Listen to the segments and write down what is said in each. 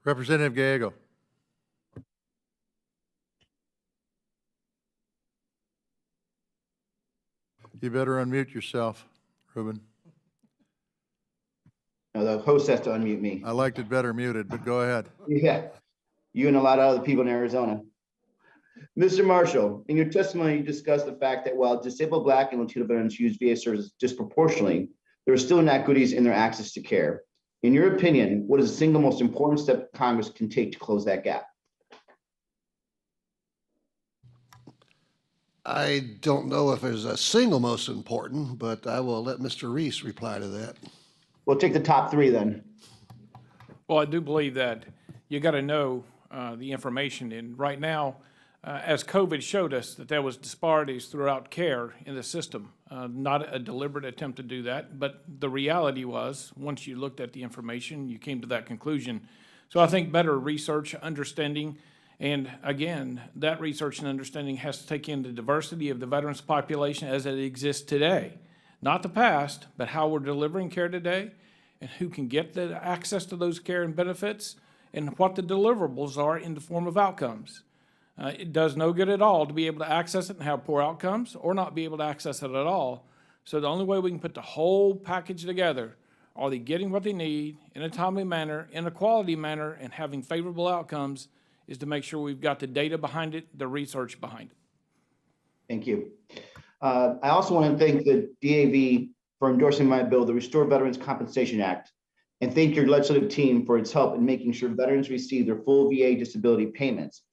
Representative Gallego. You better unmute yourself, Ruben. No, the host has to unmute me. I liked it better muted, but go ahead. Yeah, you and a lot of other people in Arizona. Mr. Marshall, in your testimony, you discussed the fact that while disabled Black and Latino veterans use VA services disproportionately, there are still inequities in their access to care. In your opinion, what is the single most important step Congress can take to close that gap? I don't know if there's a single most important, but I will let Mr. Reese reply to that. We'll take the top three then. Well, I do believe that you got to know the information. And right now, as COVID showed us that there was disparities throughout care in the system, not a deliberate attempt to do that, but the reality was, once you looked at the information, you came to that conclusion. So I think better research, understanding, and again, that research and understanding has to take in the diversity of the veterans population as it exists today. Not the past, but how we're delivering care today and who can get the access to those care and benefits and what the deliverables are in the form of outcomes. It does no good at all to be able to access it and have poor outcomes or not be able to access it at all. So the only way we can put the whole package together, are they getting what they need in a timely manner, in a quality manner, and having favorable outcomes, is to make sure we've got the data behind it, the research behind it. Thank you. I also want to thank the DAV for endorsing my bill, the Restore Veterans Compensation Act, and thank your legislative team for its help in making sure veterans receive their full VA disability payments.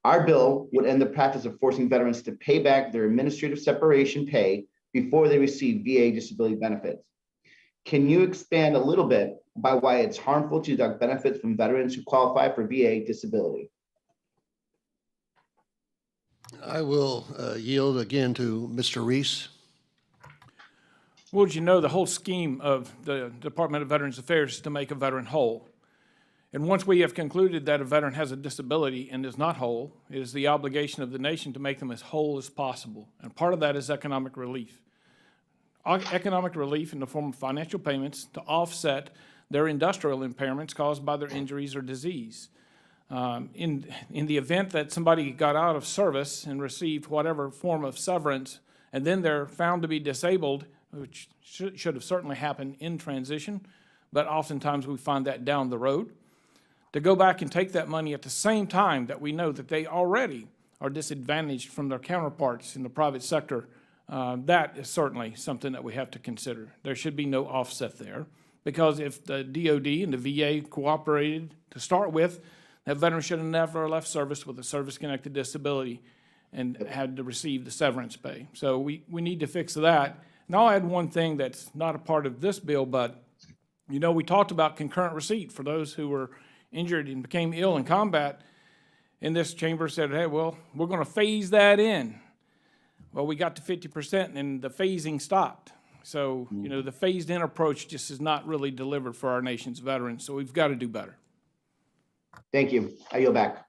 Our bill would end the practice of forcing veterans to pay back their administrative separation pay before they receive VA disability benefits. Can you expand a little bit by why it's harmful to deduct benefits from veterans who qualify for VA disability? I will yield again to Mr. Reese. Well, as you know, the whole scheme of the Department of Veterans Affairs is to make a veteran whole. And once we have concluded that a veteran has a disability and is not whole, it is the obligation of the nation to make them as whole as possible. And part of that is economic relief. Economic relief in the form of financial payments to offset their industrial impairments caused by their injuries or disease. In the event that somebody got out of service and received whatever form of severance, and then they're found to be disabled, which should have certainly happened in transition, but oftentimes we find that down the road, to go back and take that money at the same time that we know that they already are disadvantaged from their counterparts in the private sector, that is certainly something that we have to consider. There should be no offset there, because if the DOD and the VA cooperated to start with, that veteran should have never left service with a service-connected disability and had to receive the severance pay. So we need to fix that. And I'll add one thing that's not a part of this bill, but you know, we talked about concurrent receipt for those who were injured and became ill in combat. And this chamber said, hey, well, we're going to phase that in. Well, we got to 50% and the phasing stopped. So, you know, the phased in approach just is not really delivered for our nation's veterans. So we've got to do better. Thank you. I yield back.